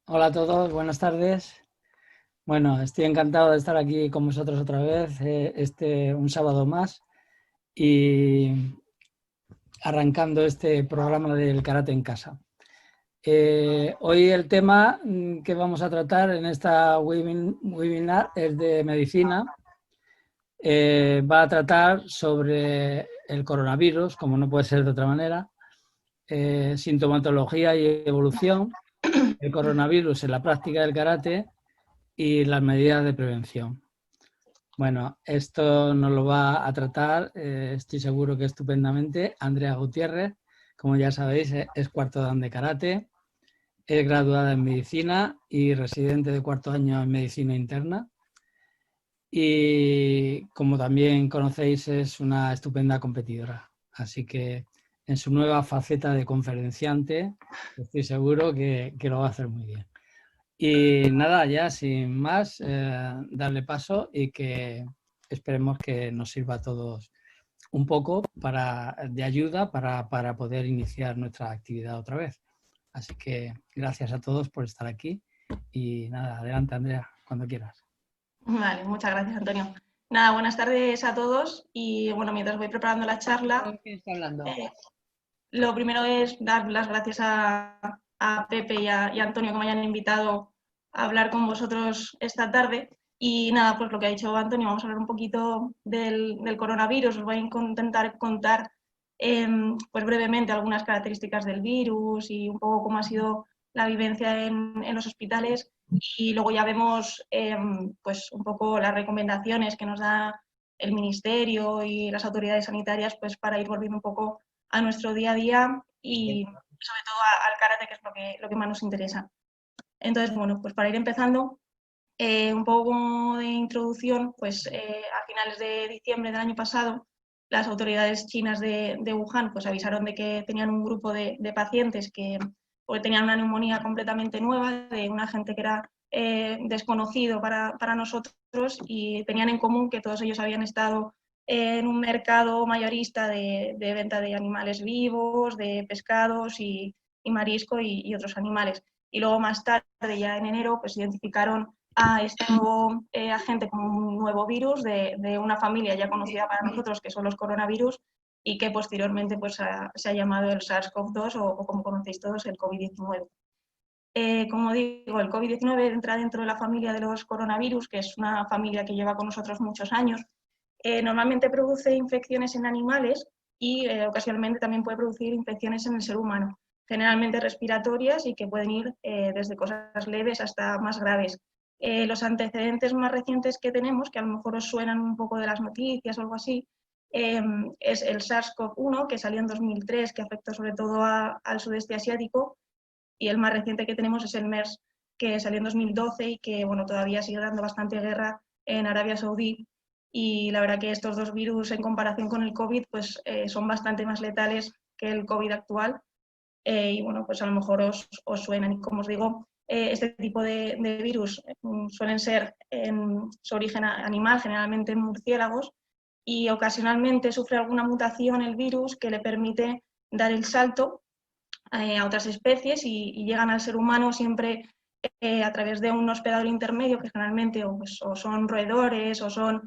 Hola a todos, buenas tardes. Bueno, estoy encantado de estar aquí con vosotros otra vez, un sábado más y arrancando este programa del karate en casa. Hoy el tema que vamos a tratar en esta webinar es de medicina. Va a tratar sobre el coronavirus, como no puede ser de otra manera, sintomatología y evolución, el coronavirus en la práctica del karate y las medidas de prevención. Bueno, esto nos lo va a tratar, estoy seguro que estupendamente, Andrea Gutiérrez. Como ya sabéis, es cuarto dan de karate, es graduada en medicina y residente de cuarto año en medicina interna. Y como también conocéis, es una estupenda competidora. Así que en su nueva faceta de conferenciante, estoy seguro que lo va a hacer muy bien. Y nada, ya sin más, darle paso y que esperemos que nos sirva a todos un poco de ayuda para poder iniciar nuestra actividad otra vez. Así que gracias a todos por estar aquí y nada, adelante Andrea, cuando quieras. Vale, muchas gracias, Antonio. Nada, buenas tardes a todos y bueno, mientras voy preparando la charla, ¿Quién está hablando? lo primero es dar las gracias a Pepe y a Antonio que me hayan invitado a hablar con vosotros esta tarde. Y nada, pues lo que ha dicho Antonio, vamos a hablar un poquito del coronavirus. Os voy a intentar contar pues brevemente algunas características del virus y un poco cómo ha sido la vivencia en los hospitales. Y luego ya vemos pues un poco las recomendaciones que nos da el Ministerio y las autoridades sanitarias pues para ir volviendo un poco a nuestro día a día y sobre todo al karate, que es lo que más nos interesa. Entonces, bueno, pues para ir empezando, un poco como de introducción, pues a finales de diciembre del año pasado, las autoridades chinas de Wuhan pues avisaron de que tenían un grupo de pacientes que pues, tenían una neumonía completamente nueva, de un agente que era desconocido para nosotros y tenían en común que todos ellos habían estado en un mercado mayorista de venta de animales vivos, de pescados y marisco y otros animales. Y luego más tarde, ya en enero, pues identificaron a este nuevo agente como un nuevo virus de una familia ya conocida para nosotros, que son los coronavirus, y que posteriormente pues, se ha llamado el SARS-CoV-2 o como conocéis todos, el COVID-19. Como digo, el COVID-19 entra dentro de la familia de los coronavirus, que es una familia que lleva con nosotros muchos años. Normalmente produce infecciones en animales y ocasionalmente también puede producir infecciones en el ser humano, generalmente respiratorias y que pueden ir desde cosas leves hasta más graves. Los antecedentes más recientes que tenemos, que a lo mejor os suenan un poco de las noticias o algo así, es el SARS-CoV-1, que salió en 2003, que afectó sobre todo al sudeste asiático, y el más reciente que tenemos es el MERS, que salió en 2012 y que bueno, todavía sigue dando bastante guerra en Arabia Saudí. Y la verdad que estos dos virus en comparación con el COVID pues, son bastante más letales que el COVID actual. Y bueno, pues a lo mejor os suenan. Y como os digo, este tipo de virus suelen ser en su origen animal, generalmente en murciélagos, y ocasionalmente sufre alguna mutación el virus que le permite dar el salto a otras especies y llegan al ser humano siempre a través de un hospedador intermedio que generalmente o son roedores o son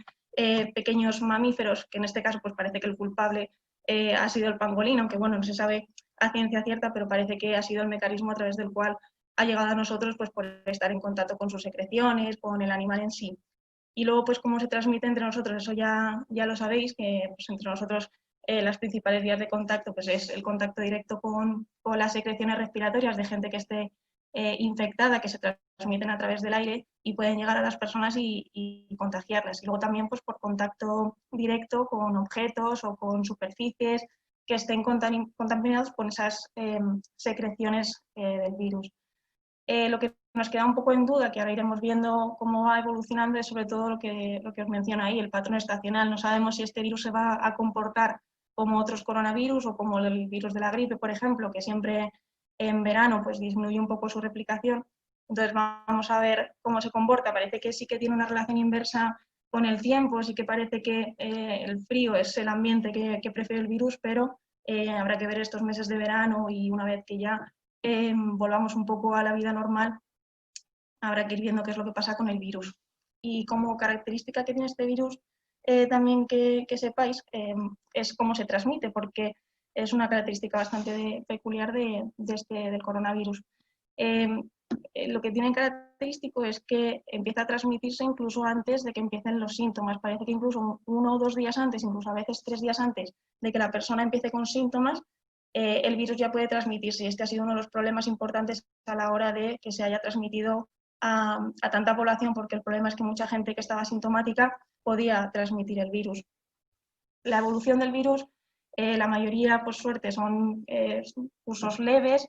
pequeños mamíferos, que en este caso pues parece que el culpable ha sido el pangolín, aunque bueno, no se sabe a ciencia cierta, pero parece que ha sido el mecanismo a través del cual ha llegado a nosotros pues por estar en contacto con sus secreciones, con el animal en sí. Y luego, pues, cómo se transmite entre nosotros, eso ya lo sabéis, que pues, entre nosotros las principales vías de contacto pues, es el contacto directo con las secreciones respiratorias de gente que esté infectada, que se transmiten a través del aire y pueden llegar a las personas y contagiarlas. Y luego también pues, por contacto directo con objetos o con superficies que estén contaminados con esas secreciones del virus. Lo que nos queda un poco en duda, que ahora iremos viendo cómo va evolucionando, es sobre todo lo que os menciono ahí, el patrón estacional. No sabemos si este virus se va a comportar como otros coronavirus o como el virus de la gripe, por ejemplo, que siempre en verano pues, disminuye un poco su replicación. Entonces vamos a ver cómo se comporta. Parece que sí que tiene una relación inversa con el tiempo, sí que parece que el frío es el ambiente que prefiere el virus, pero habrá que ver estos meses de verano y una vez que ya volvamos un poco a la vida normal, habrá que ir viendo qué es lo que pasa con el virus. Y como característica que tiene este virus, también que sepáis, es cómo se transmite, porque es una característica bastante peculiar del coronavirus. Lo que tiene característico es que empieza a transmitirse incluso antes de que empiecen los síntomas. Parece que incluso 1 o 2 días antes, incluso a veces 3 días antes de que la persona empiece con síntomas, el virus ya puede transmitirse. Y este ha sido uno de los problemas importantes a la hora de que se haya transmitido a tanta población, porque el problema es que mucha gente que estaba sintomática podía transmitir el virus. La evolución del virus, la mayoría, por suerte, son usos leves,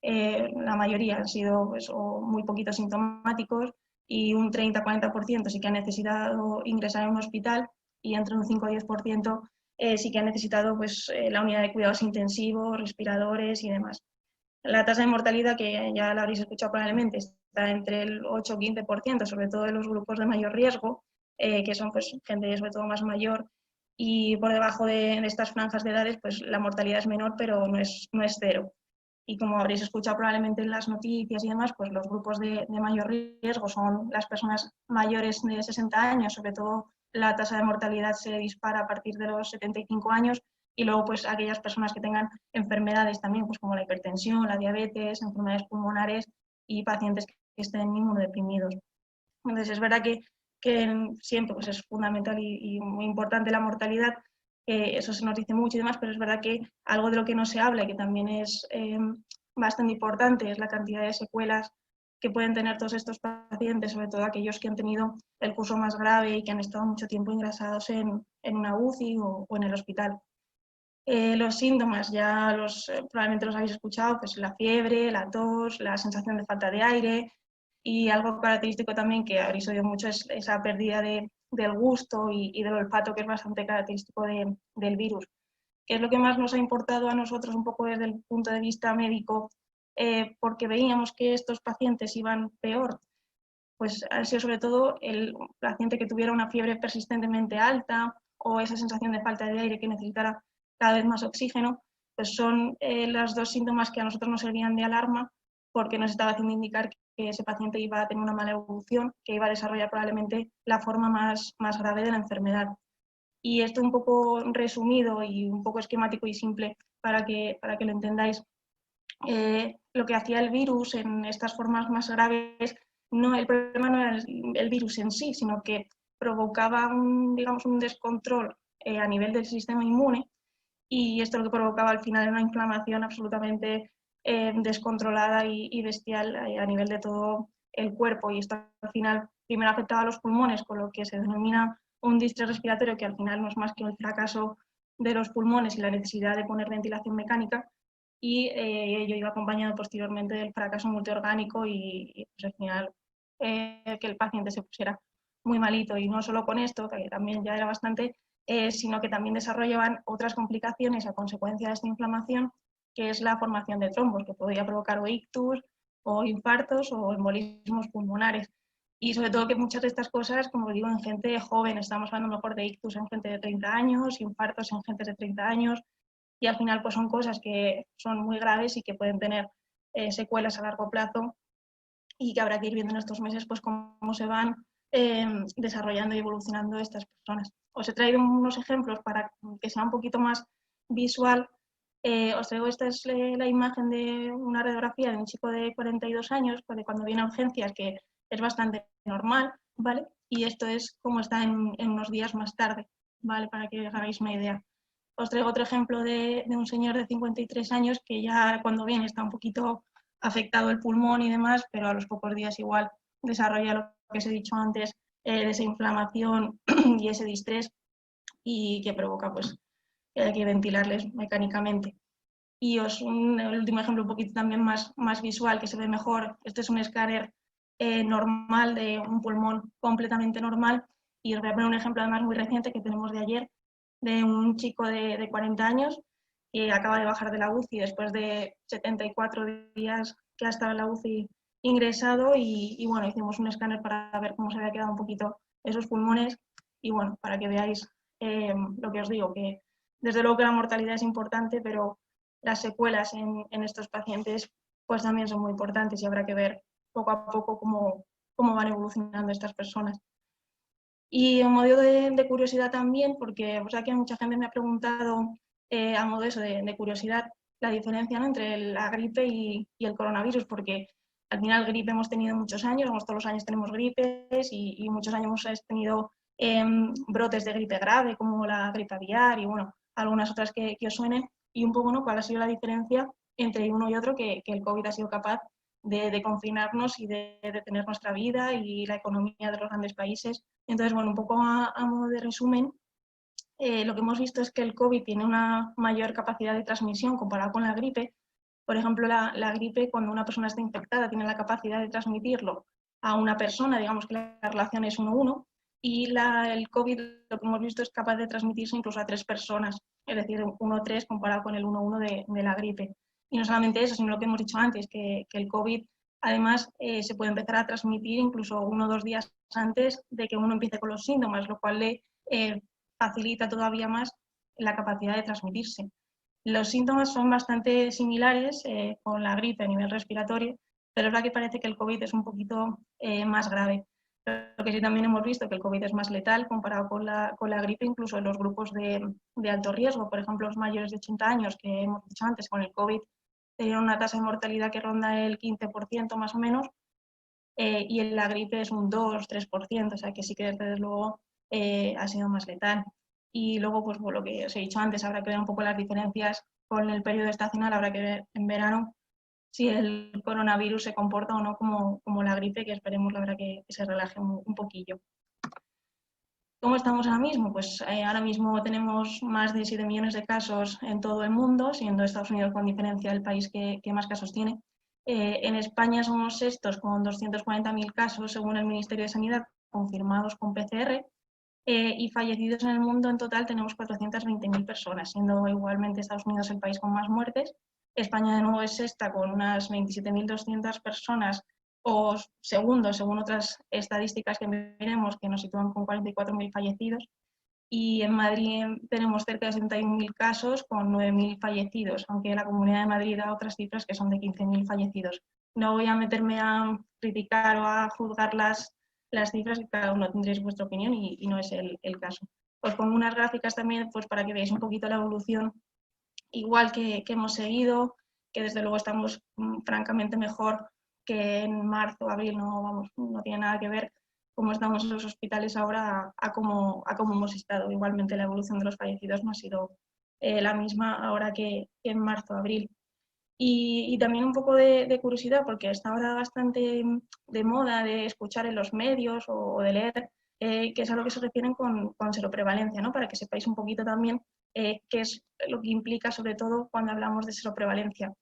la mayoría han sido pues, o muy poquitos sintomáticos y un 30-40% sí que han necesitado ingresar en un hospital y entre un 5 y 10% sí que han necesitado pues, la unidad de cuidados intensivos, respiradores y demás. La tasa de mortalidad, que ya la habréis escuchado probablemente, está entre el 8 o 15%, sobre todo en los grupos de mayor riesgo, que son pues, gente sobre todo más mayor, y por debajo de estas franjas de edades pues, la mortalidad es menor, pero no es cero. Y como habréis escuchado probablemente en las noticias y demás, pues los grupos de mayor riesgo son las personas mayores de 60 años, sobre todo la tasa de mortalidad se dispara a partir de los 75 años, y luego pues aquellas personas que tengan enfermedades también, pues como la hipertensión, la diabetes, enfermedades pulmonares y pacientes que estén inmunodeprimidos. Entonces es verdad que siempre pues, es fundamental y muy importante la mortalidad, eso se nos dice mucho y demás, pero es verdad que algo de lo que no se habla y que también es bastante importante es la cantidad de secuelas que pueden tener todos estos pacientes, sobre todo aquellos que han tenido el curso más grave y que han estado mucho tiempo ingresados en una UCI o en el hospital. Los síntomas ya probablemente los habéis escuchado, pues la fiebre, la tos, la sensación de falta de aire, y algo característico también que habréis oído mucho es esa pérdida del gusto y del olfato, que es bastante característico del virus. ¿Qué es lo que más nos ha importado a nosotros un poco desde el punto de vista médico? Porque veíamos que estos pacientes iban peor. Pues ha sido sobre todo el paciente que tuviera una fiebre persistentemente alta o esa sensación de falta de aire que necesitara cada vez más oxígeno, pues son los 2 síntomas que a nosotros nos servían de alarma, porque nos estaba haciendo indicar que ese paciente iba a tener una mala evolución, que iba a desarrollar probablemente la forma más grave de la enfermedad. Y esto un poco resumido y un poco esquemático y simple para que lo entendáis. Lo que hacía el virus en estas formas más graves, el problema no era el virus en sí, sino que provocaba un descontrol a nivel del sistema inmune, y esto lo que provocaba al final era una inflamación absolutamente descontrolada y bestial a nivel de todo el cuerpo, y esto al final primero afectaba a los pulmones, con lo que se denomina un distrés respiratorio, que al final no es más que el fracaso de los pulmones y la necesidad de poner ventilación mecánica, y ello iba acompañado posteriormente del fracaso multiorgánico y pues al final que el paciente se pusiera muy malito, y no solo con esto, que también ya era bastante, sino que también desarrollaban otras complicaciones a consecuencia de esta inflamación, que es la formación de trombos, que podría provocar o ictus, o infartos, o embolismos pulmonares. Y sobre todo que muchas de estas cosas, como digo, en gente joven, estamos hablando mejor de ictus en gente de 30 años, infartos en gente de 30 años, y al final pues son cosas que son muy graves y que pueden tener secuelas a largo plazo, y que habrá que ir viendo en estos meses pues cómo se van desarrollando y evolucionando estas personas. Os he traído unos ejemplos para que sea un poquito más visual. Os traigo, esta es la imagen de una radiografía de un chico de 42 años, pues de cuando viene a urgencias, que es bastante normal, ¿vale? Y esto es como está en unos días más tarde, ¿vale? Para que os hagáis una idea. Os traigo otro ejemplo de un señor de 53 años que ya cuando viene está un poquito afectado el pulmón y demás, pero a los pocos días igual desarrolla lo que os he dicho antes, de esa inflamación y ese distrés, y que provoca pues que hay que ventilarles mecánicamente. Y el último ejemplo un poquito también más visual, que se ve mejor. Este es un escáner normal de un pulmón completamente normal, y os voy a poner un ejemplo además muy reciente que tenemos de ayer, de un chico de 40 años que acaba de bajar de la UCI después de 74 días que ha estado en la UCI ingresado, y bueno, hicimos un escáner para ver cómo se había quedado un poquito esos pulmones, y bueno, para que veáis lo que os digo, que desde luego que la mortalidad es importante, pero las secuelas en estos pacientes pues también son muy importantes, y habrá que ver poco a poco cómo van evolucionando estas personas. Y en modo de curiosidad también, porque o sea, que mucha gente me ha preguntado a modo eso de curiosidad la diferencia, ¿no?, entre la gripe y el coronavirus, porque al final gripe hemos tenido muchos años, todos los años tenemos gripes y muchos años hemos tenido brotes de gripe grave como la gripe aviar y bueno, algunas otras que os suenen, y un poco, ¿no?, cuál ha sido la diferencia entre uno y otro, que el COVID ha sido capaz de confinarnos y de detener nuestra vida y la economía de los grandes países. Entonces, bueno, un poco a modo de resumen, lo que hemos visto es que el COVID tiene una mayor capacidad de transmisión comparado con la gripe. Por ejemplo, la gripe, cuando una persona está infectada, tiene la capacidad de transmitirlo a una persona, digamos que la relación es 1-1, y el COVID, lo que hemos visto, es capaz de transmitirse incluso a 3 personas, es decir, 1-3 comparado con el 1-1 de la gripe. Y no solamente eso, sino lo que hemos dicho antes, que el COVID además se puede empezar a transmitir incluso 1 o 2 días antes de que uno empiece con los síntomas, lo cual le facilita todavía más la capacidad de transmitirse. Los síntomas son bastante similares con la gripe a nivel respiratorio, pero es verdad que parece que el COVID es un poquito más grave. Lo que sí también hemos visto que el COVID es más letal comparado con la gripe, incluso en los grupos de alto riesgo. Por ejemplo, los mayores de 80 años, que hemos dicho antes, con el COVID tenían una tasa de mortalidad que ronda el 15% más o menos, y en la gripe es un 2-3%, o sea que sí que desde luego ha sido más letal. Y luego, pues lo que os he dicho antes, habrá que ver un poco las diferencias con el periodo estacional, habrá que ver en verano si el coronavirus se comporta o no como la gripe, que esperemos la verdad que se relaje un poquillo. ¿Cómo estamos ahora mismo? Pues ahora mismo tenemos más de 7 millones de casos en todo el mundo, siendo Estados Unidos con diferencia el país que más casos tiene. En España somos sextos con 240.000 casos, según el Ministerio de Sanidad, confirmados con PCR, y fallecidos en el mundo en total tenemos 420.000 personas, siendo igualmente Estados Unidos el país con más muertes. España de nuevo es sexta con unas 27.200 personas, o segundo, según otras estadísticas que miremos, que nos sitúan con 44.000 fallecidos. Y en Madrid tenemos cerca de 71.000 casos con 9.000 fallecidos, aunque la Comunidad de Madrid da otras cifras que son de 15.000 fallecidos. No voy a meterme a criticar o a juzgar las cifras, que cada uno tendréis vuestra opinión y no es el caso. Os pongo unas gráficas también pues, para que veáis un poquito la evolución, igual que hemos seguido, que desde luego estamos francamente mejor que en marzo o abril, no tiene nada que ver cómo estamos en los hospitales ahora a cómo hemos estado. Igualmente la evolución de los fallecidos no ha sido la misma ahora que en marzo o abril. Y también un poco de curiosidad, porque está ahora bastante de moda de escuchar en los medios o de leer, que es a lo que se refieren con seroprevalencia, ¿no? Para que sepáis un poquito también qué es lo que implica, sobre todo cuando hablamos de seroprevalencia.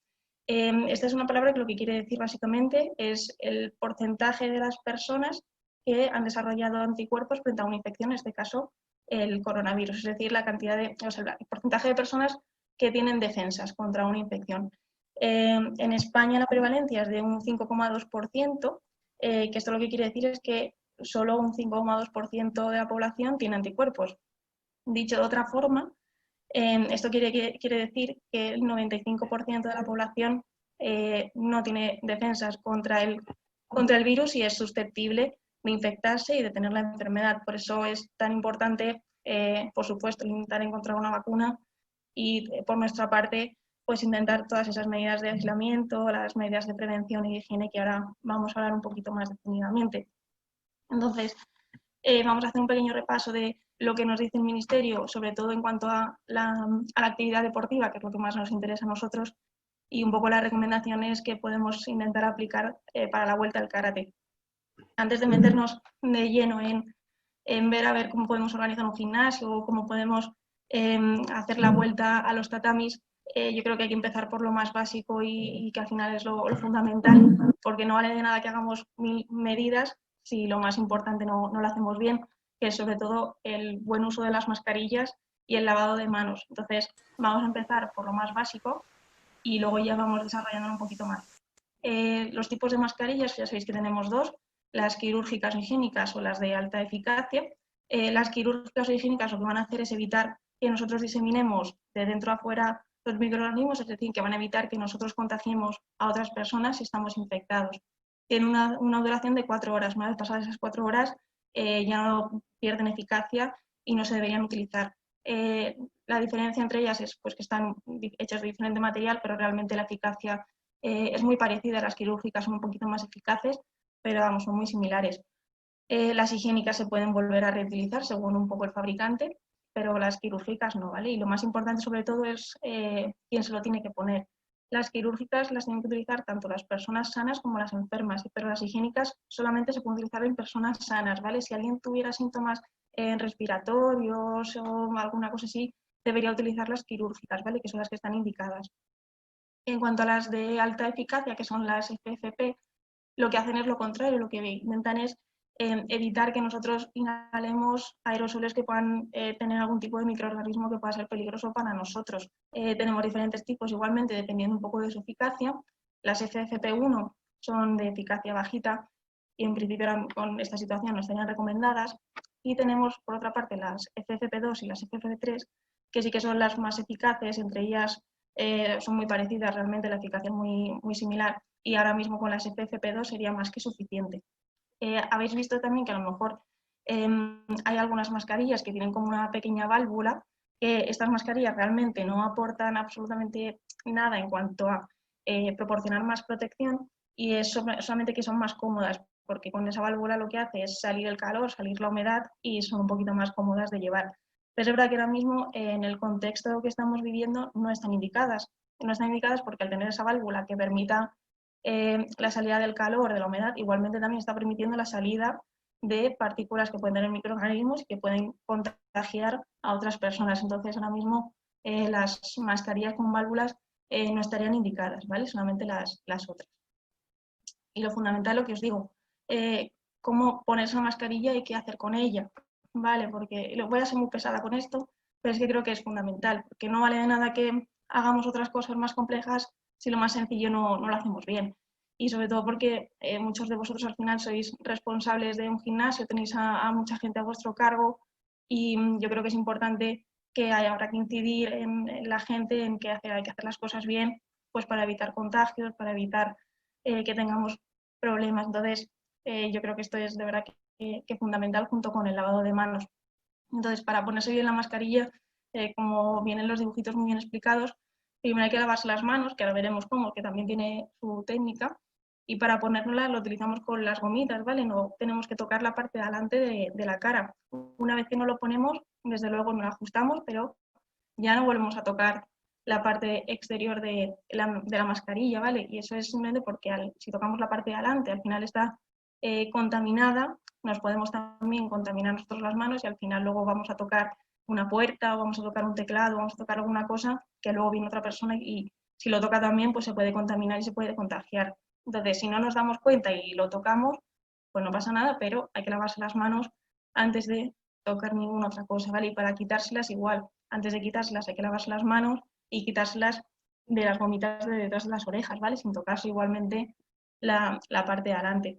Esta es una palabra que lo que quiere decir básicamente es el porcentaje de las personas que han desarrollado anticuerpos frente a una infección, en este caso el coronavirus, es decir, el porcentaje de personas que tienen defensas contra una infección. En España la prevalencia es de un 5,2%, que esto lo que quiere decir es que solo un 5,2% de la población tiene anticuerpos. Dicho de otra forma, esto quiere decir que el 95% de la población no tiene defensas contra el virus y es susceptible de infectarse y de tener la enfermedad. Por eso es tan importante, por supuesto, intentar encontrar una vacuna y por nuestra parte pues intentar todas esas medidas de aislamiento, las medidas de prevención y de higiene que ahora vamos a hablar un poquito más detenidamente. Entonces, vamos a hacer un pequeño repaso de lo que nos dice el Ministerio, sobre todo en cuanto a la actividad deportiva, que es lo que más nos interesa a nosotros, y un poco las recomendaciones que podemos intentar aplicar para la vuelta al karate. Antes de meternos de lleno en ver a ver cómo podemos organizar un gimnasio o cómo podemos hacer la vuelta a los tatamis, yo creo que hay que empezar por lo más básico y que al final es lo fundamental, porque no vale de nada que hagamos 1000 medidas si lo más importante no lo hacemos bien, que es sobre todo el buen uso de las mascarillas y el lavado de manos. Entonces, vamos a empezar por lo más básico y luego ya vamos desarrollando un poquito más. Los tipos de mascarillas, ya sabéis que tenemos dos, las quirúrgicas o higiénicas o las de alta eficacia. Las quirúrgicas o higiénicas lo que van a hacer es evitar que nosotros diseminemos de dentro a afuera los microorganismos, es decir, que van a evitar que nosotros contagiemos a otras personas si estamos infectados. tienen una duración de 4 horas. Una vez pasadas esas 4 horas ya no pierden eficacia y no se deberían utilizar. La diferencia entre ellas es pues, que están hechas de diferente material, pero realmente la eficacia es muy parecida. Las quirúrgicas son un poquito más eficaces, pero vamos, son muy similares. Las higiénicas se pueden volver a reutilizar según un poco el fabricante, pero las quirúrgicas no, ¿vale? Y lo más importante sobre todo es quién se lo tiene que poner. Las quirúrgicas las tienen que utilizar tanto las personas sanas como las enfermas, pero las higiénicas solamente se pueden utilizar en personas sanas, ¿vale? Si alguien tuviera síntomas respiratorios o alguna cosa así, debería utilizar las quirúrgicas, ¿vale? Que son las que están indicadas. En cuanto a las de alta eficacia, que son las FFP, lo que hacen es lo contrario, lo que intentan es evitar que nosotros inhalemos aerosoles que puedan tener algún tipo de microorganismo que pueda ser peligroso para nosotros. Tenemos diferentes tipos igualmente, dependiendo un poco de su eficacia. Las FFP1 son de eficacia bajita y en principio con esta situación no estarían recomendadas. Y tenemos, por otra parte, las FFP2 y las FFP3, que sí que son las más eficaces, entre ellas son muy parecidas, realmente la eficacia es muy similar, y ahora mismo con las FFP2 sería más que suficiente. Habéis visto también que a lo mejor hay algunas mascarillas que tienen como una pequeña válvula, que estas mascarillas realmente no aportan absolutamente nada en cuanto a proporcionar más protección, y es solamente que son más cómodas, porque con esa válvula lo que hace es salir el calor, salir la humedad y son un poquito más cómodas de llevar. Pero es verdad que ahora mismo en el contexto que estamos viviendo no están indicadas. No están indicadas porque al tener esa válvula que permita la salida del calor, de la humedad, igualmente también está permitiendo la salida de partículas que pueden tener microorganismos y que pueden contagiar a otras personas. Entonces, ahora mismo las mascarillas con válvulas no estarían indicadas, ¿vale? Solamente las otras. Y lo fundamental, lo que os digo, cómo ponerse la mascarilla y qué hacer con ella, ¿vale? Porque voy a ser muy pesada con esto, pero es que creo que es fundamental, porque no vale de nada que hagamos otras cosas más complejas si lo más sencillo no lo hacemos bien. Y sobre todo porque muchos de vosotros al final sois responsables de un gimnasio, tenéis a mucha gente a vuestro cargo, y yo creo que es importante que habrá que incidir en la gente, en que hay que hacer las cosas bien, pues para evitar contagios, para evitar que tengamos problemas. Entonces, yo creo que esto es de verdad que fundamental, junto con el lavado de manos. Entonces, para ponerse bien la mascarilla, como vienen los dibujitos muy bien explicados, primero hay que lavarse las manos, que ahora veremos cómo, que también tiene su técnica, y para ponérnosla lo utilizamos con las gomitas, ¿vale? No tenemos que tocar la parte de delante de la cara. Una vez que no lo ponemos, desde luego nos ajustamos, pero ya no volvemos a tocar la parte exterior de la mascarilla, ¿vale? Y eso es simplemente porque si tocamos la parte de adelante, al final está contaminada, nos podemos también contaminar nosotros las manos y al final luego vamos a tocar una puerta o vamos a tocar un teclado, vamos a tocar alguna cosa que luego viene otra persona y si lo toca también pues se puede contaminar y se puede contagiar. Entonces, si no nos damos cuenta y lo tocamos, pues no pasa nada, pero hay que lavarse las manos antes de tocar ninguna otra cosa, ¿vale? Y para quitárselas igual, antes de quitárselas hay que lavarse las manos y quitárselas de las gomitas de detrás de las orejas, ¿vale? Sin tocarse igualmente la parte de adelante.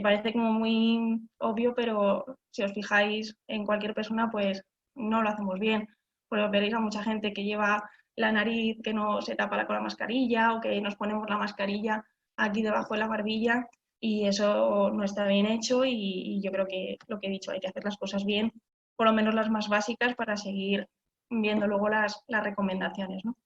Parece como muy obvio, pero si os fijáis en cualquier persona, pues no lo hacemos bien. Pues veréis a mucha gente que lleva la nariz, que no se tapa con la mascarilla, o que nos ponemos la mascarilla aquí debajo de la barbilla, y eso no está bien hecho, y yo creo que lo que he dicho, hay que hacer las cosas bien, por lo menos las más básicas, para seguir viendo luego las recomendaciones, ¿no?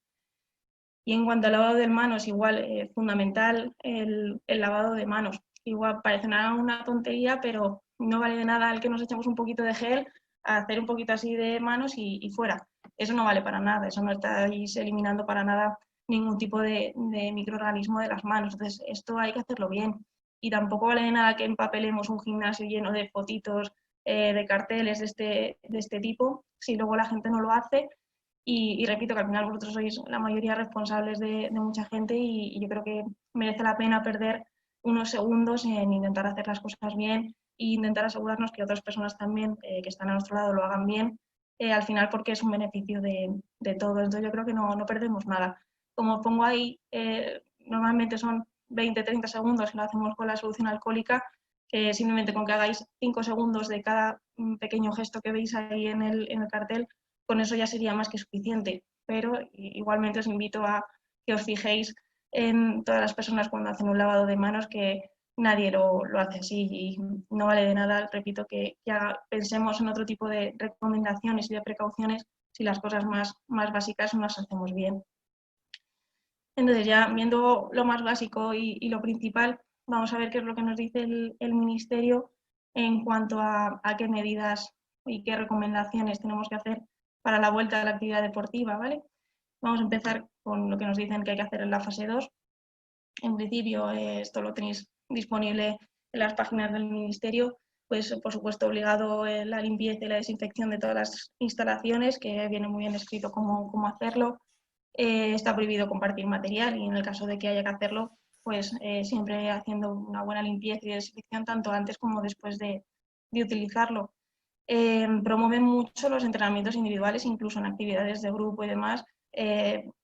Y en cuanto al lavado de manos, igual, fundamental el lavado de manos. Igual parece una tontería, pero no vale de nada el que nos echemos un poquito de gel, a hacer un poquito así de manos y fuera. Eso no vale para nada, eso no estáis eliminando para nada ningún tipo de microorganismo de las manos. Entonces, esto hay que hacerlo bien. Y tampoco vale de nada que empapelemos un gimnasio lleno de fotitos, de carteles de este tipo, si luego la gente no lo hace. Y repito que al final vosotros sois la mayoría responsables de mucha gente, y yo creo que merece la pena perder unos segundos en intentar hacer las cosas bien e intentar asegurarnos que otras personas también que están a nuestro lado lo hagan bien, al final porque es un beneficio de todos. Entonces yo creo que no perdemos nada. Como pongo ahí, normalmente son 20-30 segundos, y lo hacemos con la solución alcohólica, que simplemente con que hagáis 5 segundos de cada pequeño gesto que veis ahí en el cartel, con eso ya sería más que suficiente. Pero igualmente os invito a que os fijéis en todas las personas cuando hacen un lavado de manos, que nadie lo hace así y no vale de nada, repito, que pensemos en otro tipo de recomendaciones y de precauciones si las cosas más básicas no las hacemos bien. Entonces, ya viendo lo más básico y lo principal, vamos a ver qué es lo que nos dice el Ministerio en cuanto a qué medidas y qué recomendaciones tenemos que hacer para la vuelta a la actividad deportiva, ¿vale? Vamos a empezar con lo que nos dicen que hay que hacer en la fase 2. En principio, esto lo tenéis disponible en las páginas del Ministerio, pues por supuesto obligado la limpieza y la desinfección de todas las instalaciones, que viene muy bien escrito cómo hacerlo. Está prohibido compartir material y en el caso de que haya que hacerlo, pues siempre haciendo una buena limpieza y desinfección tanto antes como después de utilizarlo. Promueven mucho los entrenamientos individuales, incluso en actividades de grupo y demás,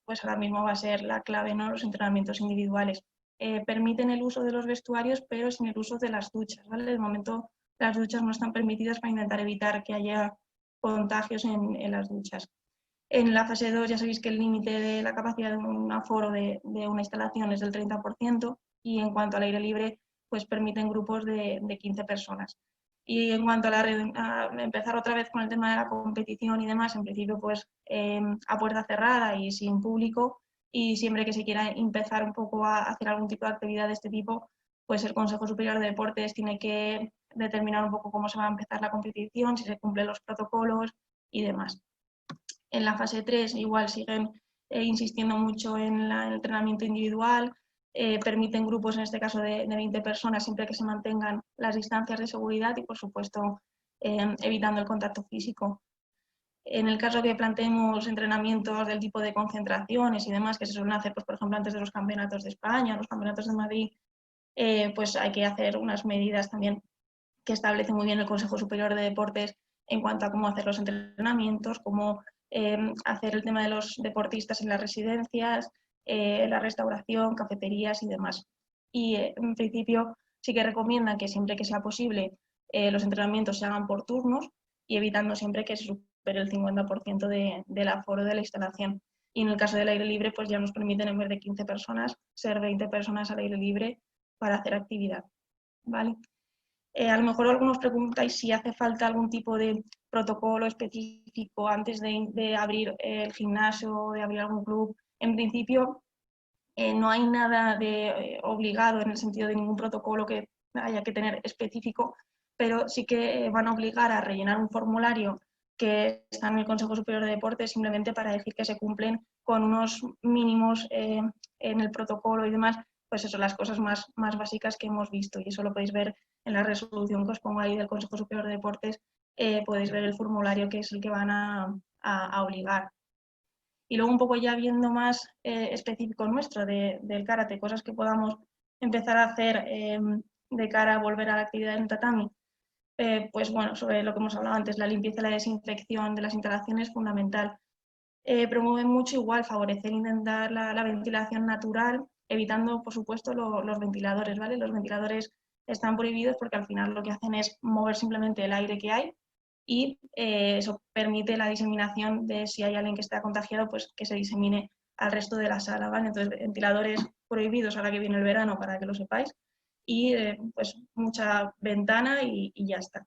pues ahora mismo va a ser la clave, ¿no? Los entrenamientos individuales. Permiten el uso de los vestuarios, pero sin el uso de las duchas, ¿vale? De momento las duchas no están permitidas para intentar evitar que haya contagios en las duchas. En la fase 2 ya sabéis que el límite de la capacidad de un aforo de una instalación es del 30% y en cuanto al aire libre, pues permiten grupos de 15 personas. Y en cuanto a empezar otra vez con el tema de la competición y demás, en principio pues a puerta cerrada y sin público, y siempre que se quiera empezar un poco a hacer algún tipo de actividad de este tipo, pues el Consejo Superior de Deportes tiene que determinar un poco cómo se va a empezar la competición, si se cumplen los protocolos y demás. En la fase 3 igual siguen insistiendo mucho en el entrenamiento individual, permiten grupos, en este caso de 20 personas, siempre que se mantengan las distancias de seguridad y, por supuesto, evitando el contacto físico. En el caso que planteemos entrenamientos del tipo de concentraciones y demás que se suelen hacer, pues, por ejemplo, antes de los campeonatos de España, los campeonatos de Madrid, pues hay que hacer unas medidas también que establece muy bien el Consejo Superior de Deportes en cuanto a cómo hacer los entrenamientos, cómo hacer el tema de los deportistas en las residencias, la restauración, cafeterías y demás. Y en principio sí que recomiendan que siempre que sea posible los entrenamientos se hagan por turnos y evitando siempre que se supere el 50% del aforo de la instalación. Y en el caso del aire libre, pues ya nos permiten en vez de 15 personas, ser 20 personas al aire libre para hacer actividad. ¿Vale? A lo mejor algunos preguntáis si hace falta algún tipo de protocolo específico antes de abrir el gimnasio o de abrir algún club. En principio, no hay nada de obligado en el sentido de ningún protocolo que haya que tener específico, pero sí que van a obligar a rellenar un formulario que está en el Consejo Superior de Deportes simplemente para decir que se cumplen con unos mínimos en el protocolo y demás, pues eso, las cosas más básicas que hemos visto, y eso lo podéis ver en la resolución que os pongo ahí del Consejo Superior de Deportes, podéis ver el formulario que es el que van a obligar. Y luego un poco ya viendo más específico nuestro del karate, cosas que podamos empezar a hacer de cara a volver a la actividad en tatami, pues bueno, sobre lo que hemos hablado antes, la limpieza y la desinfección de las instalaciones es fundamental. Promueven mucho igual favorecer e intentar la ventilación natural, evitando, por supuesto, los ventiladores, ¿vale? Los ventiladores están prohibidos porque al final lo que hacen es mover simplemente el aire que hay y eso permite la diseminación de si hay alguien que está contagiado, pues que se disemine al resto de la sala, ¿vale? Entonces, ventiladores prohibidos ahora que viene el verano, para que lo sepáis, y pues mucha ventana y ya está.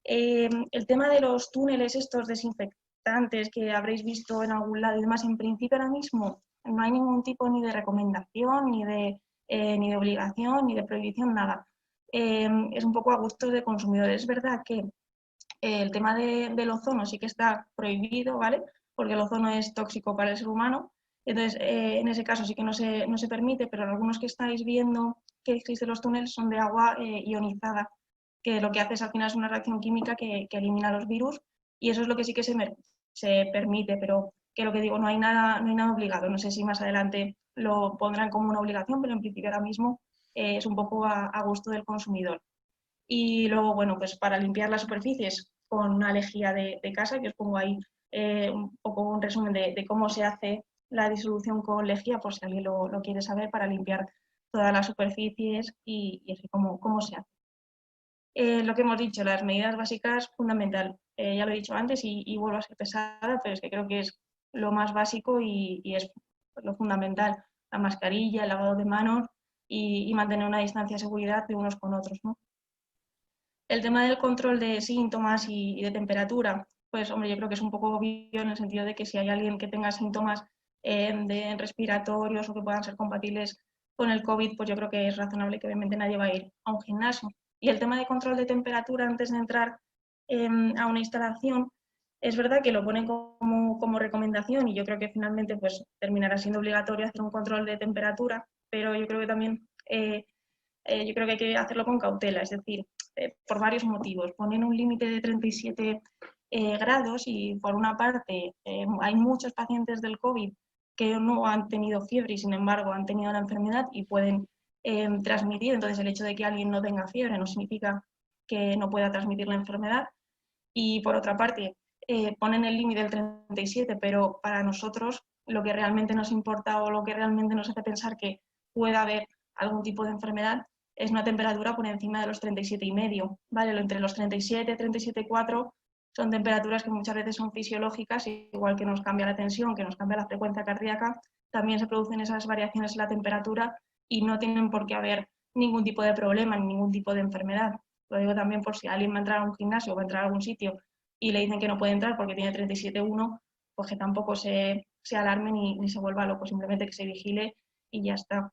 El tema de los túneles estos desinfectantes que habréis visto en algún lado y demás, en principio ahora mismo no hay ningún tipo ni de recomendación, ni de obligación, ni de prohibición, nada. Es un poco a gusto de consumidores. Es verdad que el tema del ozono sí que está prohibido, ¿vale? Porque el ozono es tóxico para el ser humano. Entonces, en ese caso sí que no se permite, pero algunos que estáis viendo que existen los túneles son de agua ionizada, que lo que hace es al final es una reacción química que elimina los virus, y eso es lo que sí que se permite, pero que lo que digo, no hay nada obligado. No sé si más adelante lo pondrán como una obligación, pero en principio ahora mismo es un poco a gusto del consumidor. Y luego, bueno, pues para limpiar las superficies con una lejía de casa, que os pongo ahí un poco un resumen de cómo se hace la disolución con lejía, por si alguien lo quiere saber, para limpiar todas las superficies y así cómo se hace. Lo que hemos dicho, las medidas básicas, fundamental. Ya lo he dicho antes y vuelvo a ser pesada, pero es que creo que es lo más básico y es lo fundamental. La mascarilla, el lavado de manos, y mantener una distancia de seguridad de unos con otros, ¿no? El tema del control de síntomas y de temperatura, pues hombre, yo creo que es un poco obvio en el sentido de que si hay alguien que tenga síntomas de respiratorios o que puedan ser compatibles con el COVID, pues yo creo que es razonable que obviamente nadie va a ir a un gimnasio. Y el tema de control de temperatura antes de entrar a una instalación, es verdad que lo ponen como recomendación y yo creo que finalmente pues terminará siendo obligatorio hacer un control de temperatura, pero yo creo que también yo creo que hay que hacerlo con cautela, es decir, por varios motivos. Ponen un límite de 37 grados y por una parte hay muchos pacientes del COVID que no han tenido fiebre y sin embargo han tenido la enfermedad y pueden transmitir, entonces el hecho de que alguien no tenga fiebre no significa que no pueda transmitir la enfermedad. Y por otra parte, ponen el límite del 37, pero para nosotros lo que realmente nos importa o lo que realmente nos hace pensar que pueda haber algún tipo de enfermedad es una temperatura por encima de los 37,5, ¿vale? Entre los 37 y 37,4 son temperaturas que muchas veces son fisiológicas, igual que nos cambia la tensión, que nos cambia la frecuencia cardíaca, también se producen esas variaciones en la temperatura y no tienen por qué haber ningún tipo de problema, ni ningún tipo de enfermedad. Lo digo también por si alguien va a entrar a un gimnasio o va a entrar a algún sitio y le dicen que no puede entrar porque tiene 37,1, pues que tampoco se alarme ni se vuelva loco, simplemente que se vigile y ya está.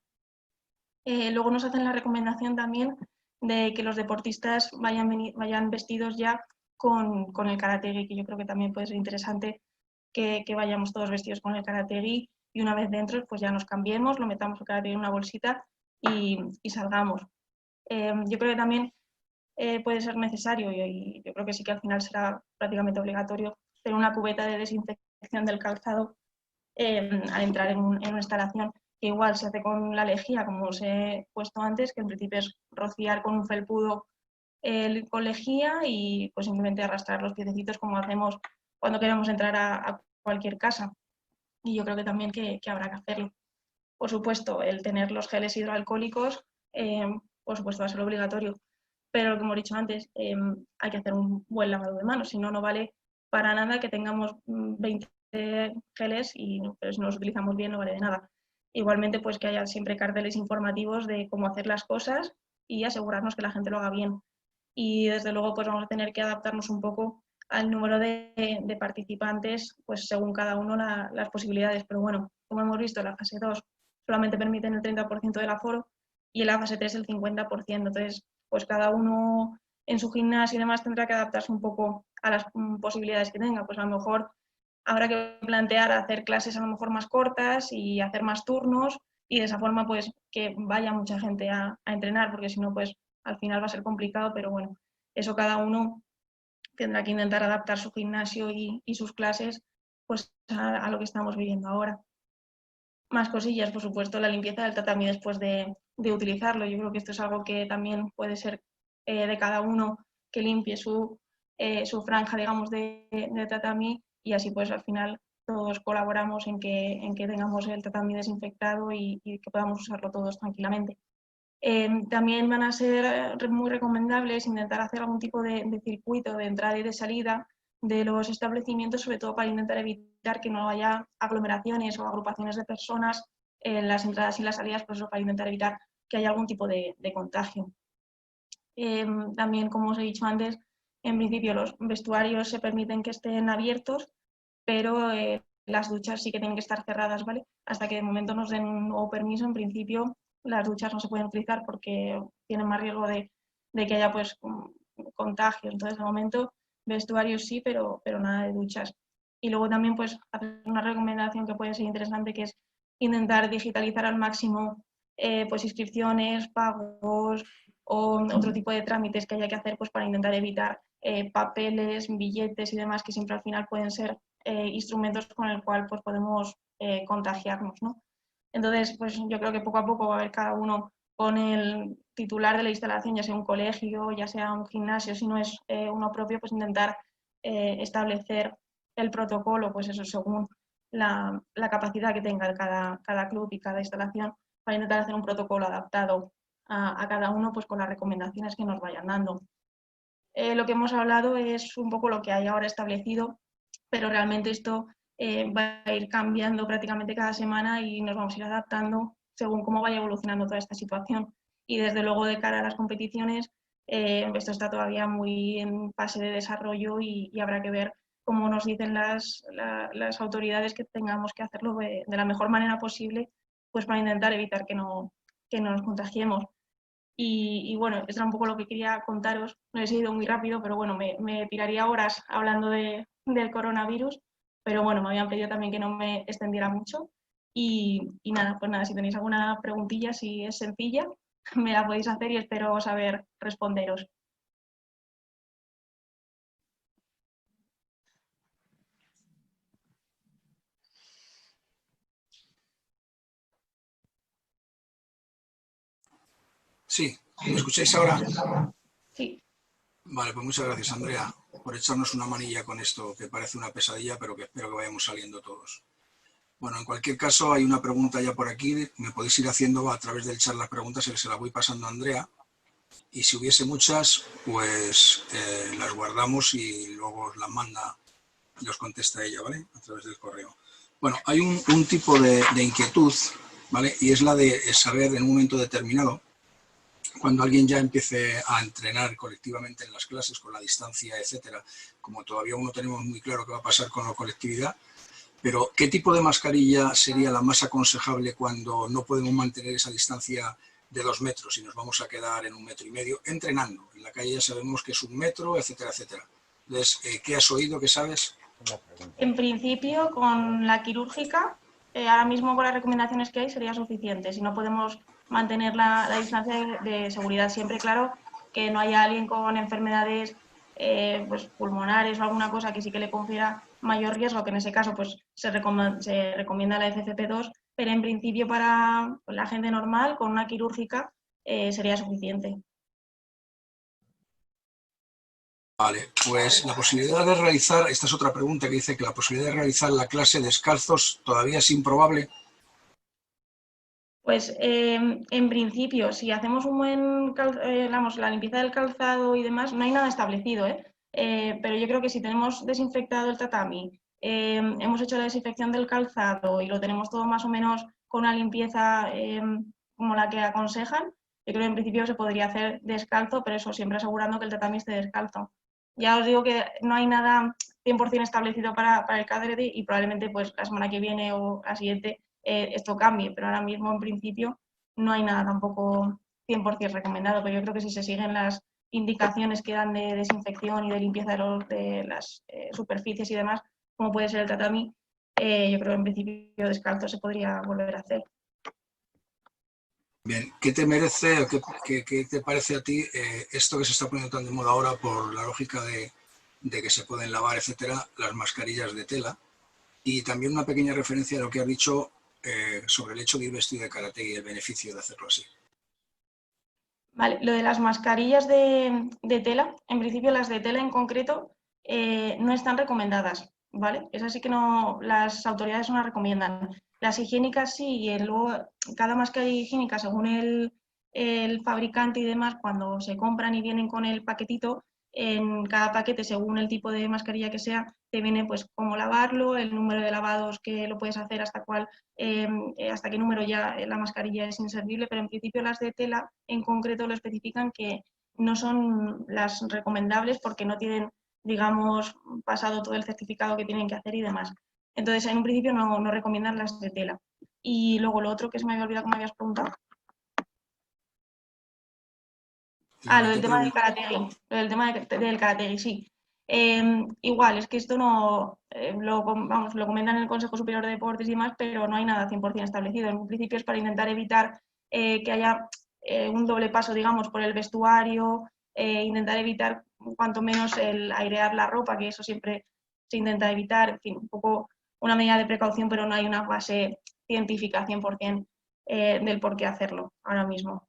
Luego nos hacen la recomendación también de que los deportistas vayan vestidos ya con el karategi, que yo creo que también puede ser interesante que vayamos todos vestidos con el karategi y una vez dentro pues ya nos cambiemos, lo metamos el karategi en una bolsita y salgamos. Yo creo que también puede ser necesario y yo creo que sí que al final será prácticamente obligatorio tener una cubeta de desinfección del calzado al entrar en una instalación, que igual se hace con la lejía, como os he puesto antes, que en principio es rociar con un felpudo con lejía y pues simplemente arrastrar los piececitos como hacemos cuando queremos entrar a cualquier casa. Y yo creo que también que habrá que hacerlo. Por supuesto, el tener los geles hidroalcohólicos, por supuesto, va a ser obligatorio. Pero, como he dicho antes, hay que hacer un buen lavado de manos. Si no, no vale para nada que tengamos 20 geles y pero si no los utilizamos bien no vale de nada. Igualmente, pues que haya siempre carteles informativos de cómo hacer las cosas y asegurarnos que la gente lo haga bien. Y desde luego, pues vamos a tener que adaptarnos un poco al número de participantes, pues según cada uno las posibilidades. Pero bueno, como hemos visto, la fase 2 solamente permiten el 30% del aforo y en la fase 3 el 50%. Entonces, pues cada uno en su gimnasio y demás tendrá que adaptarse un poco a las posibilidades que tenga. Pues a lo mejor habrá que plantear hacer clases a lo mejor más cortas y hacer más turnos y de esa forma pues que vaya mucha gente a entrenar, porque si no pues al final va a ser complicado, pero bueno, eso cada uno tendrá que intentar adaptar su gimnasio y sus clases pues a lo que estamos viviendo ahora. Más cosillas, por supuesto, la limpieza del tatami después de utilizarlo. Yo creo que esto es algo que también puede ser de cada uno que limpie su franja, digamos, de tatami y así pues al final todos colaboramos en que tengamos el tatami desinfectado y que podamos usarlo todos tranquilamente. También van a ser muy recomendables intentar hacer algún tipo de circuito de entrada y de salida de los establecimientos, sobre todo para intentar evitar que no haya aglomeraciones o agrupaciones de personas en las entradas y las salidas, por eso para intentar evitar que haya algún tipo de contagio. También, como os he dicho antes, en principio los vestuarios se permiten que estén abiertos, pero las duchas sí que tienen que estar cerradas, ¿vale? Hasta que de momento nos den un nuevo permiso, en principio las duchas no se pueden utilizar porque tienen más riesgo de que haya pues contagio. Entonces, de momento, vestuarios sí, pero nada de duchas. Y luego también pues hacer una recomendación que puede ser interesante, que es intentar digitalizar al máximo pues inscripciones, pagos o otro tipo de trámites que haya que hacer pues para intentar evitar papeles, billetes y demás que siempre al final pueden ser instrumentos con el cual pues podemos contagiarnos, ¿no? Entonces, pues yo creo que poco a poco va a haber cada uno con el titular de la instalación, ya sea un colegio, ya sea un gimnasio, si no es uno propio, pues intentar establecer el protocolo, pues eso, según la capacidad que tenga cada club y cada instalación, para intentar hacer un protocolo adaptado a cada uno, pues con las recomendaciones que nos vayan dando. Lo que hemos hablado es un poco lo que hay ahora establecido, pero realmente esto va a ir cambiando prácticamente cada semana y nos vamos a ir adaptando según cómo vaya evolucionando toda esta situación. Y desde luego de cara a las competiciones, esto está todavía muy en fase de desarrollo y habrá que ver cómo nos dicen las autoridades que tengamos que hacerlo de la mejor manera posible, pues para intentar evitar que no nos contagiemos. Y bueno, eso era un poco lo que quería contaros. No he sido muy rápido, pero bueno, me tiraría horas hablando del coronavirus, pero bueno, me habían pedido también que no me extendiera mucho. Y nada, pues nada, si tenéis alguna preguntilla, si es sencilla, me la podéis hacer y espero saber responderos. Sí, ¿me escucháis ahora? Sí. Vale, pues muchas gracias, Andrea, por echarnos una manilla con esto, que parece una pesadilla, pero que espero que vayamos saliendo todos. Bueno, en cualquier caso, hay una pregunta ya por aquí, me podéis ir haciendo a través del chat las preguntas, se las voy pasando a Andrea, y si hubiese muchas, pues las guardamos y luego os las manda y os contesta ella, ¿vale? A través del correo. Bueno, hay un tipo de inquietud, ¿vale? Y es la de saber en un momento determinado, cuando alguien ya empiece a entrenar colectivamente en las clases, con la distancia, etcétera, como todavía no tenemos muy claro qué va a pasar con la colectividad, pero ¿qué tipo de mascarilla sería la más aconsejable cuando no podemos mantener esa distancia de 2 metros y nos vamos a quedar en 1,5 metros entrenando? En la calle ya sabemos que es 1 metro, etcétera, etcétera. Entonces, ¿qué has oído? ¿Qué sabes? En principio, con la quirúrgica, ahora mismo con las recomendaciones que hay sería suficiente. Si no podemos mantener la distancia de seguridad, siempre claro que no haya alguien con enfermedades pues, pulmonares o alguna cosa que sí que le confiera mayor riesgo, que en ese caso pues, se recomienda la FFP2, pero en principio para la gente normal, con una quirúrgica, sería suficiente. Vale, pues la posibilidad de realizar, esta es otra pregunta que dice que la posibilidad de realizar la clase descalzos todavía es improbable. Pues en principio, si hacemos un buen, la limpieza del calzado y demás, no hay nada establecido, pero yo creo que si tenemos desinfectado el tatami, hemos hecho la desinfección del calzado y lo tenemos todo más o menos con una limpieza como la que aconsejan, yo creo que en principio se podría hacer descalzo, pero eso siempre asegurando que el tatami esté descalzo. Ya os digo que no hay nada 100% establecido para el CADREDI y probablemente pues la semana que viene o la siguiente esto cambie, pero ahora mismo en principio no hay nada tampoco 100% recomendado, pero yo creo que si se siguen las indicaciones que dan de desinfección y de limpieza de las superficies y demás, como puede ser el tatami, yo creo que en principio descalzo se podría volver a hacer. Bien, ¿qué te merece o qué te parece a ti esto que se está poniendo tan de moda ahora por la lógica de que se pueden lavar, etcétera, las mascarillas de tela? Y también una pequeña referencia a lo que has dicho sobre el hecho de ir vestido de karate y el beneficio de hacerlo así. Vale, lo de las mascarillas de tela, en principio las de tela en concreto no están recomendadas, ¿vale? Esas sí que no, las autoridades no las recomiendan. Las higiénicas sí, y luego cada mascarilla higiénica, según el fabricante y demás, cuando se compran y vienen con el paquetito, en cada paquete, según el tipo de mascarilla que sea, te viene pues cómo lavarlo, el número de lavados que lo puedes hacer, hasta qué número ya la mascarilla es inservible, pero en principio las de tela en concreto lo especifican que no son las recomendables porque no tienen, digamos, pasado todo el certificado que tienen que hacer y demás. Entonces, en un principio no recomiendan las de tela. Y luego lo otro que se me había olvidado que me habías preguntado. Lo del tema del karategi. Lo del tema del karategi, sí. Igual, es que esto no lo comentan en el Consejo Superior de Deportes y demás, pero no hay nada 100% establecido. En un principio es para intentar evitar que haya un doble paso, digamos, por el vestuario, intentar evitar cuanto menos el airear la ropa, que eso siempre se intenta evitar, en fin, un poco una medida de precaución, pero no hay una base científica 100% del por qué hacerlo ahora mismo.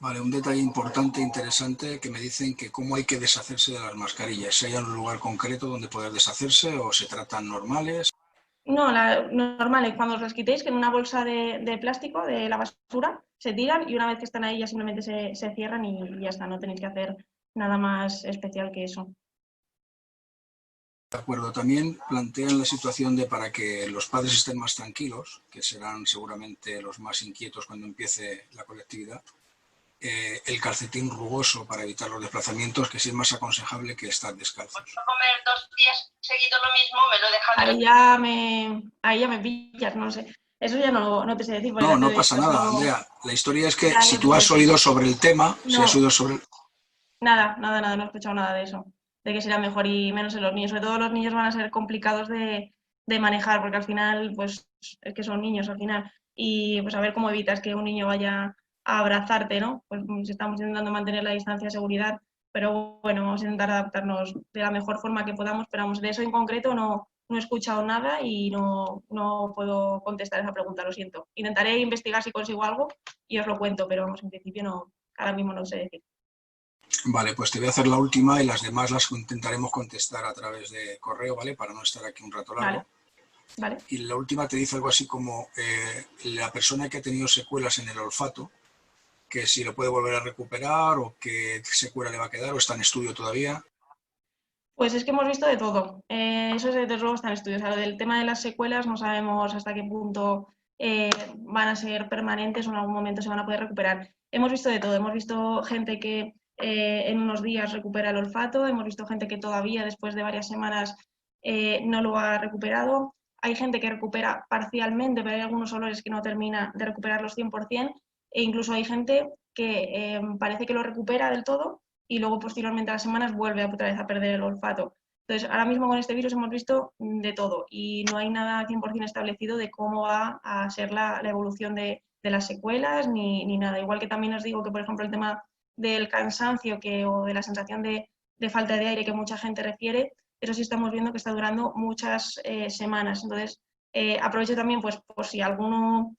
Vale, un detalle importante, interesante, que me dicen que cómo hay que deshacerse de las mascarillas. Si hay un lugar concreto donde poder deshacerse o se tratan normales. No, normal, cuando os las quitéis, que en una bolsa de plástico de la basura se tiran y una vez que están ahí ya simplemente se cierran y ya está, no tenéis que hacer nada más especial que eso. De acuerdo, también plantean la situación de para que los padres estén más tranquilos, que serán seguramente los más inquietos cuando empiece la colectividad, el calcetín rugoso para evitar los desplazamientos, que sí es más aconsejable que estar descalzos. Comer 2 días seguidos lo mismo, me lo dejan... Ahí ya me pillas, no sé. Eso ya no te sé decir. No, no pasa nada, Andrea. La historia es que si tú has oído sobre el tema, no. si has oído sobre... Nada, no he escuchado nada de eso. De que será mejor y menos en los niños. Sobre todo los niños van a ser complicados de manejar, porque al final, pues, es que son niños al final. Y pues a ver cómo evitas que un niño vaya a abrazarte, ¿no? Pues estamos intentando mantener la distancia de seguridad, pero bueno, vamos a intentar adaptarnos de la mejor forma que podamos, pero vamos, de eso en concreto no he escuchado nada y no puedo contestar esa pregunta, lo siento. Intentaré investigar si consigo algo y os lo cuento, pero vamos, en principio no, ahora mismo no sé decir. Vale, pues te voy a hacer la última y las demás las intentaremos contestar a través de correo, ¿vale? Para no estar aquí un rato largo. Vale. Y la última te dice algo así como la persona que ha tenido secuelas en el olfato, que si lo puede volver a recuperar o qué secuela le va a quedar o está en estudio todavía. Pues es que hemos visto de todo. Eso desde luego está en estudio. O sea, lo del tema de las secuelas no sabemos hasta qué punto van a ser permanentes o en algún momento se van a poder recuperar. Hemos visto de todo. Hemos visto gente que en unos días recupera el olfato. Hemos visto gente que todavía después de varias semanas no lo ha recuperado. Hay gente que recupera parcialmente, pero hay algunos olores que no termina de recuperarlos 100%. E incluso hay gente que parece que lo recupera del todo y luego posteriormente a las semanas vuelve otra vez a perder el olfato. Entonces, ahora mismo con este virus hemos visto de todo y no hay nada 100% establecido de cómo va a ser la evolución de las secuelas ni nada. Igual que también os digo que, por ejemplo, el tema del cansancio o de la sensación de falta de aire que mucha gente refiere, eso sí estamos viendo que está durando muchas semanas. Entonces, aprovecho también, pues, por si alguno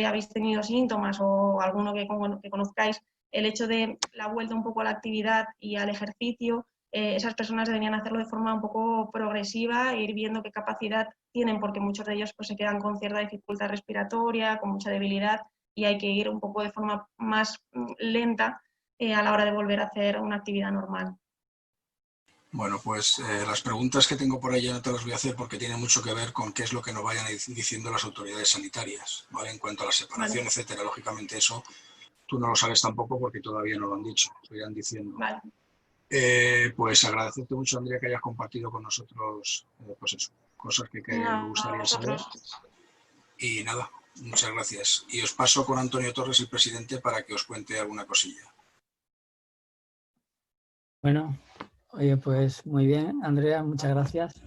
habéis tenido síntomas o alguno que conozcáis, el hecho de la vuelta un poco a la actividad y al ejercicio, esas personas deberían hacerlo de forma un poco progresiva e ir viendo qué capacidad tienen, porque muchos de ellos pues, se quedan con cierta dificultad respiratoria, con mucha debilidad, y hay que ir un poco de forma más lenta a la hora de volver a hacer una actividad normal. Bueno, pues las preguntas que tengo por ahí ya no te las voy a hacer porque tiene mucho que ver con qué es lo que nos vayan diciendo las autoridades sanitarias, ¿vale? En cuanto a la separación, vale, etcétera. Lógicamente eso tú no lo sabes tampoco porque todavía no lo han dicho, lo irán diciendo. Vale. Pues agradecerte mucho, Andrea, que hayas compartido con nosotros pues eso, cosas que me gustaría saber. Y nada, muchas gracias. Y os paso con Antonio Torres, el presidente, para que os cuente alguna cosilla. Bueno, oye, pues muy bien, Andrea, muchas gracias.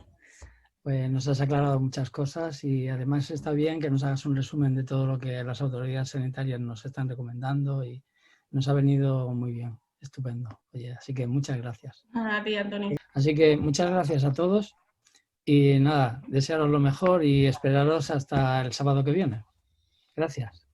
Pues nos has aclarado muchas cosas y además está bien que nos hagas un resumen de todo lo que las autoridades sanitarias nos están recomendando y nos ha venido muy bien, estupendo. Oye, así que muchas gracias. A ti, Antonio. Así que muchas gracias a todos y nada, desearos lo mejor y esperaros hasta el sábado que viene. Gracias.